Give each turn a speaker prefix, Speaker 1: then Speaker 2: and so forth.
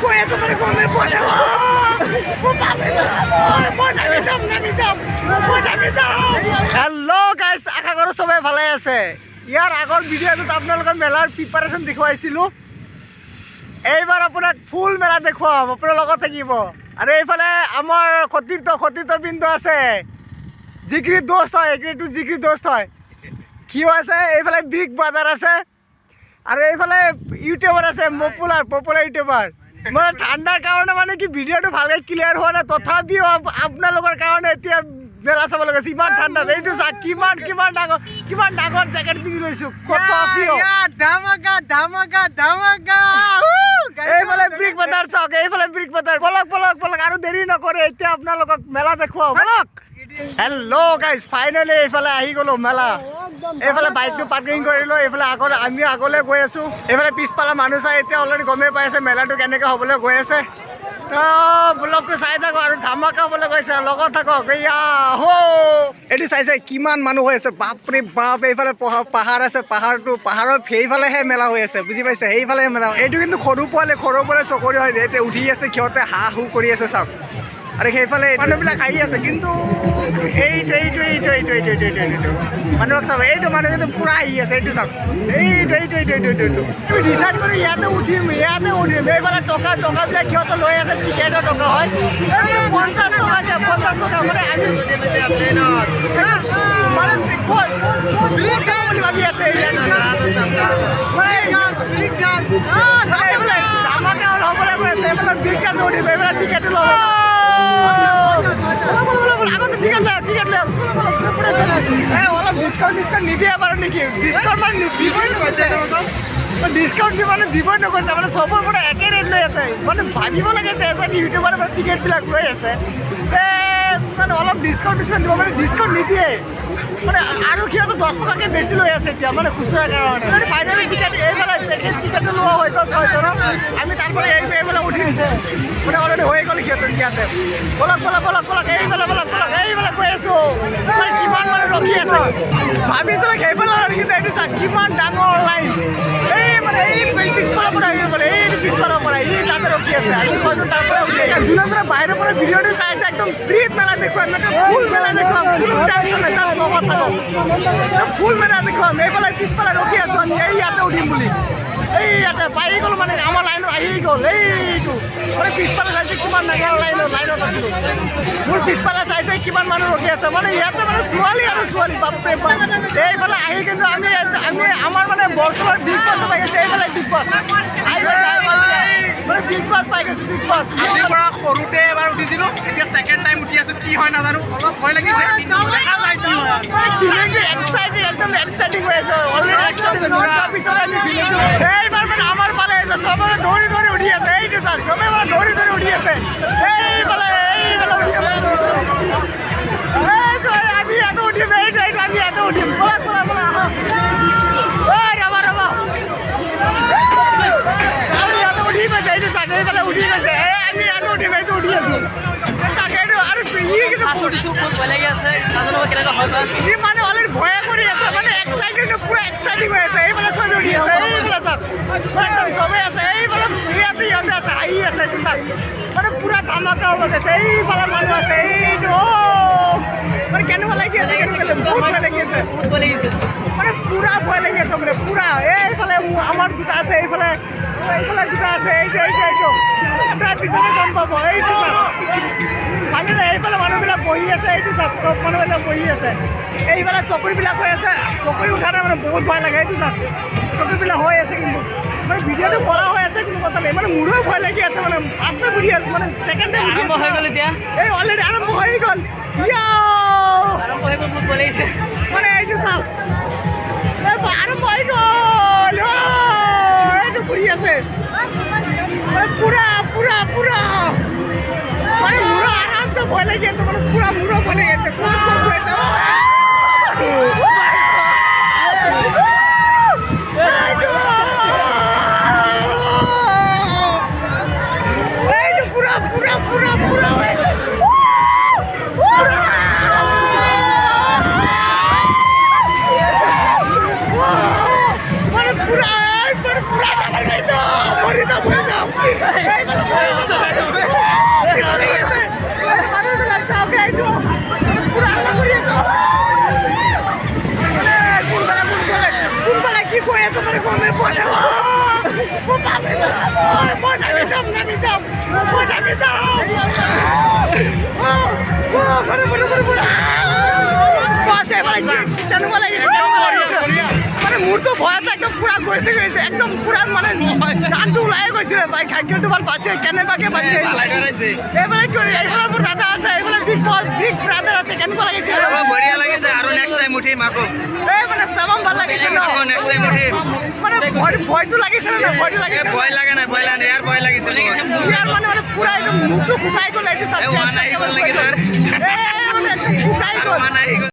Speaker 1: কৈ আছো মানে গমে পোৱা নাই হেল্ল' গাইজ, আশা কৰোঁ চবেই ভালে আছে। ইয়াৰ আগৰ ভিডিঅ'টোত আপোনালোকৰ মেলাৰ প্ৰিপাৰেশ্যন দেখুৱাইছিলোঁ। এইবাৰ আপোনাক ফুল মেলা দেখুৱাম, আপোনাৰ লগত থাকিব। আৰু এইফালে আমাৰ সতীৰ্থ বিন্দু আছে, জিগৰি দোস্ত হয়, এইটো জিগৰি দোস্ত হয়। কি আছে এইফালে বিগ বাজাৰ আছে, আৰু এইফালে ইউটিউবাৰ আছে, পপুলাৰ ইউটিউবাৰ। মানে ঠাণ্ডাৰ কাৰণে মানে কি ভিডিঅ'টো ভালকৈ ক্লিয়াৰ হোৱা নাই, তথাপিও আপোনালোকৰ কাৰণে এতিয়া মেলা চাব লগাইছে। ইমান ঠাণ্ডা, এইটো চা কিমান ডাঙৰ জেকেট পিন্ধি লৈছোঁ। এইফালে বিগ বাজাৰ চাওক, এইফালে বিগ বাজাৰ। বলক আৰু দেৰি নকৰে, এতিয়া আপোনালোকক মেলা দেখুৱাও, বলক। হেল্ল' গাইজ, ফাইনেলি এইফালে আহি গ'লো মেলা। এইফালে বাইকটো পাৰ্কিং কৰিলোঁ, এইফালে আমি আগলৈ গৈ আছোঁ। এইফালে পিছফালে মানুহ চাই এতিয়া অলৰেডি গমেই পাই আছে মেলাটো কেনেকৈ হ'বলৈ গৈ আছে। ব্লগটো চাই থাকক আৰু ধামাকা হ'বলৈ গৈছে, লগত থাকক। এয়া এইটো চাইছে কিমান মানুহ হৈ আছে, বাপৰে বাপ। এইফালে পাহাৰ আছে, পাহাৰৰ সেইফালেহে মেলা হৈ আছে, বুজি পাইছে? সেইফালে মেলা। এইটো কিন্তু সৰু পোৱালি চকৰি হয়, এতিয়া উঠি আছে, সিহঁতে হু কৰি আছে চাওক। আৰু সেইফালে মানুহবিলাক আহি আছে, কিন্তু এইটো মানুহক চাওক, এইটো মানুহ কিন্তু পুৰা আহি আছে। এইটো চাওক, এইটো ডিচাইড কৰি ইয়াতে উঠিম। এইফালে টকাবিলাক সিহঁতে লৈ আছে, টিকেটৰ টকা হয় 50 টকা। মানে আমি বুলি ভাবি আছে। আমাকে হ'বলৈ গৈ আছে, এইফালে বিগটা দৌৰিম, এইফালে টিকেটো ল'ব। অলপ ডিছকাউণ্ট নিদিয়ে বাৰু নেকি? ডিছকাউণ্ট মানে দিবই নকৈছে, মানে চবৰ পৰা একে ৰেট লৈ আছে। মানে ভাবিব লাগে যে এজন ইউটিউবাৰ মানে টিকেটবিলাক লৈ আছে, মানে অলপ ডিছকাউণ্ট দিব, মানে ডিছকাউণ্ট নিদিয়ে। মানে আৰু সিহঁতে 10 টকাকৈ বেছি লৈ আছে এতিয়া, মানে খুচুৰাৰ কাৰণে। মানে ফাইনেলি টিকেট এইফালে টিকেটটো লোৱা হৈ গ'ল 6 জনৰ। আমি তাৰপৰা এইফালে উঠিছে, মানে অলৰেডি হৈ গ'ল সিহঁতৰ ইয়াতে। বলক এইফালে গৈ আছোঁ। মানে কিমান মানুহ ৰখি আছে, ভাবিছিলোঁ সেইফালে, কিন্তু এইটো চা কিমান ডাঙৰ লাইন। এই পিছফালৰ পৰা আহিব পাৰে, এই পিছফালৰ পৰা তাতে ৰখি আছে। আমি 6 জন তাৰ পৰা উঠি যোনে বাহিৰৰ পৰা ভিডিঅ'টো চাই আছে, একদম ফ্ৰীত মেলা দেখুৱাম, ফুল মেলা দেখুৱাম, কোনো টেনশ্যন নাই, জাষ্ট লগত থাকক। ফুল মেলা দেখুৱাম। এইফালে পিছফালে ৰখি আছোঁ আমি, এই ইয়াতে উঠিম বুলি। এই ইয়াতে পাই গ'লো, মানে আমাৰ লাইনত আহি গ'ল। এইটো মানে পিছফালে চাইছে কিমান ডাঙৰ লাইনত আছিলোঁ। মোৰ পিছফালে চাইছে কিমান মানুহ ৰখি আছে, মানে ইয়াতে মানে ছোৱালী আৰু ছোৱালী, বাপৰে বাপ। এইফালে আহি কিন্তু আমি আমাৰ মানে বছৰৰ বিগ বাছ পাই গৈছে। এইফালে বিগ বাছ মানে বিগ বাছ পাই গৈছে, বিগ বাছ।
Speaker 2: আজিৰ পৰা সৰুতে এবাৰ উঠিছিলোঁ, এতিয়া ছেকেণ্ড টাইম উঠি আছোঁ। কি হয় নাজানো, অলপ ভয় লাগিছে।
Speaker 1: একদম এক্সাইটিং হৈ আছে, এইবাৰ মানে আমাৰ ফালে আছে, চবৰে দৌৰি উঠি আছে। এইটো চাওক, চবে মানে দৌৰি উঠি আছে। এইফালে আমি ইয়াতে উঠিম, আমি ইয়াতে উঠিম। বলা ৰবা আমি ইয়াতে উঠি গৈছে। এইটো চাওক, এইফালে উঠি গৈছে। আমি ইয়াতে উঠিম, এইটো উঠি আছোঁ। মানে অলৰেডি ভয়ে কৰি আছে, মানে পুৰা এক্সাইটিং হৈ আছে। এইফালে চবে উঠি আছে, এইফালে চাওক চবেই আছে। এইফালে ইয়াতে আছে, আহি আছে। এইটো চাওক, মানে পুৰা ধামাকা হ'ব গৈছে। এইফালে মানুহ আছে, এইটো মানে কেনেকুৱা লাগি আছে, বহুত ভয় লাগি আছে, মানে পুৰা ভয় লাগি আছে, মানে পুৰা। এইফালে আমাৰ দুটা আছে, এইফালে দুটা আছে। এইটো তাৰ পিছতে গম পাব। এইটো মানে এইফালে মানুহবিলাক বহি আছে। এইটো চাওক, চব মানুহবিলাক বহি আছে। এইফালে চকৰিবিলাক হৈ আছে, চকৰি উঠাতে মানে বহুত ভয় লাগে। এইটো চাওক, চকৰিবিলাক হৈ আছে, কিন্তু মানে ভিডিঅ'টো কৰা হৈ আছে, কিন্তু কথা নাই। মানে মোৰো ভয় লাগি আছে, মানে ফাৰ্ষ্ট টাইম উঠি আছে, মানে ছেকেণ্ড টাইম উঠি আছে। এই অলৰেডি আৰম্ভ হৈ গ'ল, মানে এইটো চাওক, আৰম্ভ হৈ গ'ল। এইটো ঘূৰি আছে, পুৰা মানে মোৰো আৰামটো ভয় লাগি আছে, মানে পুৰা মোৰো ভয় লাগি আছে। এইটো পুৰা মানে পুৰা যাওঁ মৰি যাওঁ মানুহবিলাক চাওঁগে এইটো পুৰা হাল্লা কৰি আছো কোনফালে কি কৈ আছে মানে গমেই পোৱা নাই মই নামি যাম মানে মোৰতো ভয়ত একদম পুৰা গৈছে একদম পুৰা মানে গানটো ওলাই গৈছিলে ভাই খাদ্যটো ভাল পাইছে কেনেবাকে বাজি এইফালে কৰি এইফালে মোৰ দাদা আছে এইফালে বিগ ব্ৰাদাৰ আছে কেনেকুৱা লাগিছে
Speaker 3: বঢ়িয়া লাগিছে আৰু নেক্সট টাইম উঠিম আকৌ
Speaker 1: এই মানে তামাম ভাল লাগিছে ন
Speaker 3: নেক্সট টাইম উঠিম
Speaker 1: মানে ভয়টো লাগিছে না ভয়টো লাগিছে
Speaker 3: ভয় লাগে নাই ইয়াৰ ভয় লাগিছে
Speaker 1: ইয়াৰ মানে পুৰা একদম মুখটো শুকাই গ'ল এইটো
Speaker 3: ওৱান আহি গ'ল নেকি তাৰ
Speaker 1: মানে শুকাই গ'ল